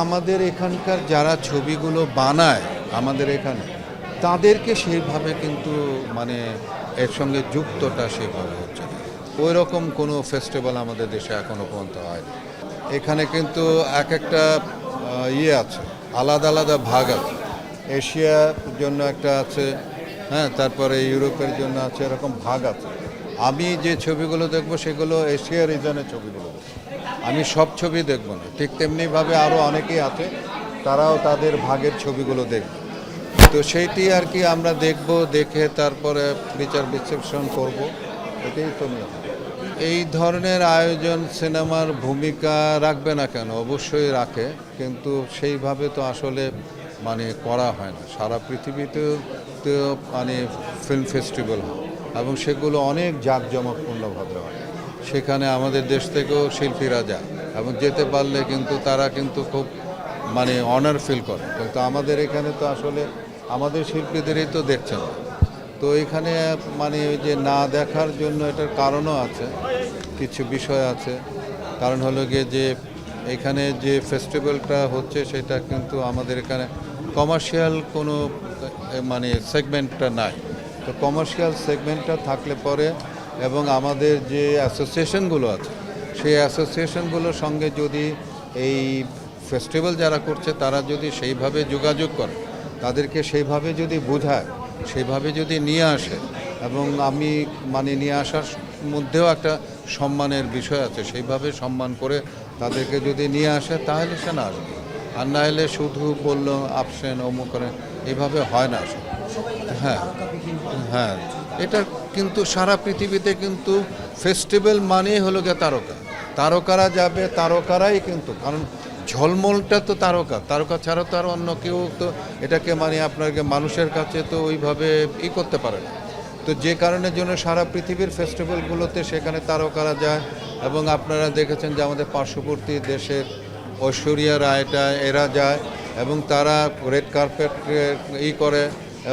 আমাদের এখানকার যারা ছবিগুলো বানায় আমাদের এখানে তাদেরকে সেইভাবে কিন্তু মানে এর সঙ্গে যুক্তটা সেভাবে হচ্ছে না। ওই রকম কোনো ফেস্টিভ্যাল আমাদের দেশে এখনো পর্যন্ত হয়নি। এখানে কিন্তু এক একটা ইয়ে আছে, আলাদা আলাদা ভাগ আছে। এশিয়ার জন্য একটা আছে, হ্যাঁ, তারপরে ইউরোপের জন্য আছে, এরকম ভাগ আছে। আমি যে ছবিগুলো দেখবো সেগুলো এশিয়া রিজনের ছবিগুলো দেখবো। আমি সব ছবি দেখব না, ঠিক তেমনিভাবে আরও অনেকেই আছে তারাও তাদের ভাগের ছবিগুলো দেখবে। তো সেইটি আর কি আমরা দেখব, দেখে তারপরে বিচার বিশ্লেষণ করব, এটাই তো নিয়ম। এই ধরনের আয়োজন সিনেমার ভূমিকা রাখবে না কেন, অবশ্যই রাখে, কিন্তু সেইভাবে তো আসলে মানে করা হয় না। সারা পৃথিবীতেও তো মানে ফিল্ম ফেস্টিভ্যাল হয় এবং সেগুলো অনেক জাঁকজমকপূর্ণভাবে হয়। সেখানে আমাদের দেশ থেকেও শিল্পীরা যায় এবং যেতে পারলে কিন্তু তারা কিন্তু খুব মানে অনার ফিল করে, কিন্তু আমাদের এখানে তো আসলে আমাদের শিল্পীদেরই তো দেখছেন। তো এখানে মানে ওই যে না দেখার জন্য এটার কারণও আছে, কিছু বিষয় আছে। কারণ হলো গিয়ে যে এখানে যে ফেস্টিভ্যালটা হচ্ছে সেটা কিন্তু আমাদের এখানে কমার্শিয়াল কোনো মানে সেগমেন্টটা নাই। তো কমার্শিয়াল সেগমেন্টটা থাকলে পরে এবং আমাদের যে অ্যাসোসিয়েশনগুলো আছে সেই অ্যাসোসিয়েশনগুলোর সঙ্গে যদি এই ফেস্টিভ্যাল যারা করছে তারা যদি সেইভাবে যোগাযোগ করে, তাদেরকে সেইভাবে যদি বোঝায়, সেইভাবে যদি নিয়ে আসে, এবং আমি মানে নিয়ে আসার মধ্যেও একটা সম্মানের বিষয় আছে, সেইভাবে সম্মান করে তাদেরকে যদি নিয়ে আসে তাহলে সে না আসবে। আর না হলে শুধু বললো আপসেন অমুক করে, এইভাবে হয় না আসলে। হ্যাঁ, হ্যাঁ, এটা কিন্তু সারা পৃথিবীতে কিন্তু ফেস্টিভ্যাল মানেই হলো গিয়ে তারকা। তারকারা যাবে, তারকারাই কিন্তু, কারণ ঝলমলটা তো তারকা, তারকা ছাড়া তো আর অন্য কেউ তো এটাকে মানে আপনাকে মানুষের কাছে তো ওইভাবে করতে পারে না। তো যে কারণের জন্য সারা পৃথিবীর ফেস্টিভ্যালগুলোতে সেখানে তারকারা যায়। এবং আপনারা দেখেছেন যে আমাদের পার্শ্ববর্তী দেশের ঐশ্বরিয়া রায়টা এরা যায় এবং তারা রেড কার্পেট করে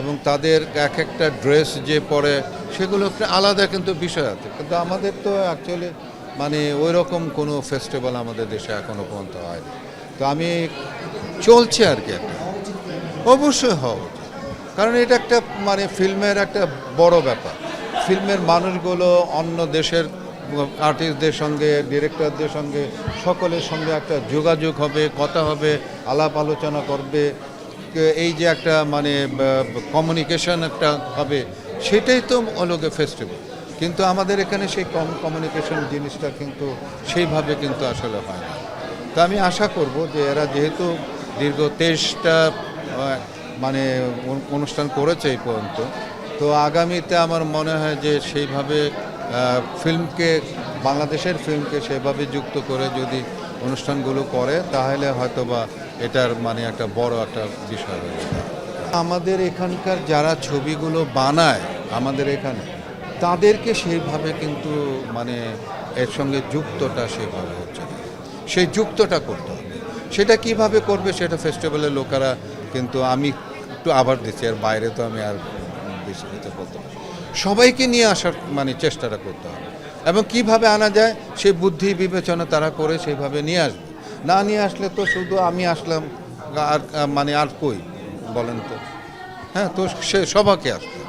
এবং তাদের এক একটা ড্রেস যে পরে সেগুলো একটা আলাদা কিন্তু বিষয় আছে। কিন্তু আমাদের তো অ্যাকচুয়ালি মানে ওই রকম কোনো ফেস্টিভ্যাল আমাদের দেশে এখনও পর্যন্ত হয়নি। তো আমি চলছে আর কি, একটা অবশ্যই হওয়া উচিত, কারণ এটা একটা মানে ফিল্মের একটা বড় ব্যাপার। ফিল্মের মানুষগুলো অন্য দেশের আর্টিস্টদের সঙ্গে, ডিরেক্টরদের সঙ্গে, সকলের সঙ্গে একটা যোগাযোগ হবে, কথা হবে, আলাপ আলোচনা করবে, এই যে একটা মানে কমিউনিকেশন একটা হবে, সেটাই তো অলগে ফেস্টিভ্যাল। কিন্তু আমাদের এখানে সেই কমিউনিকেশন জিনিসটা কিন্তু সেইভাবে কিন্তু আসলে হয় না। তো আমি আশা করব যে এরা যেহেতু দীর্ঘ 23টা মানে অনুষ্ঠান করেছে এই পর্যন্ত, তো আগামীতে আমার মনে হয় যে সেইভাবে ফিল্মকে, বাংলাদেশের ফিল্মকে সেভাবে যুক্ত করে যদি অনুষ্ঠানগুলো করে তাহলে হয়তোবা এটার মানে একটা বড় একটা বিষয় হয়ে যাবে। আমাদের এখানকার যারা ছবিগুলো বানায় আমাদের এখানে তাদেরকে সেইভাবে কিন্তু মানে এর সঙ্গে যুক্তটা সেভাবে হচ্ছে না। সেই যুক্তটা করতে হবে। সেটা কিভাবে করবে সেটা ফেস্টিভ্যালের লোকেরা, কিন্তু আমি একটু আবার দিচ্ছি, আর বাইরে তো আমি আর বেশি কিছু বলতে পারি। সবাইকে নিয়ে আসার মানে চেষ্টাটা করতে হবে এবং কিভাবে আনা যায় সেই বুদ্ধি বিবেচনা তারা করে সেইভাবে নিয়ে আসবে। না নিয়ে আসলে তো শুধু আমি আসলাম আর মানে আর কই বলেন তো, হ্যাঁ, তো সে সবাইকে আসবে।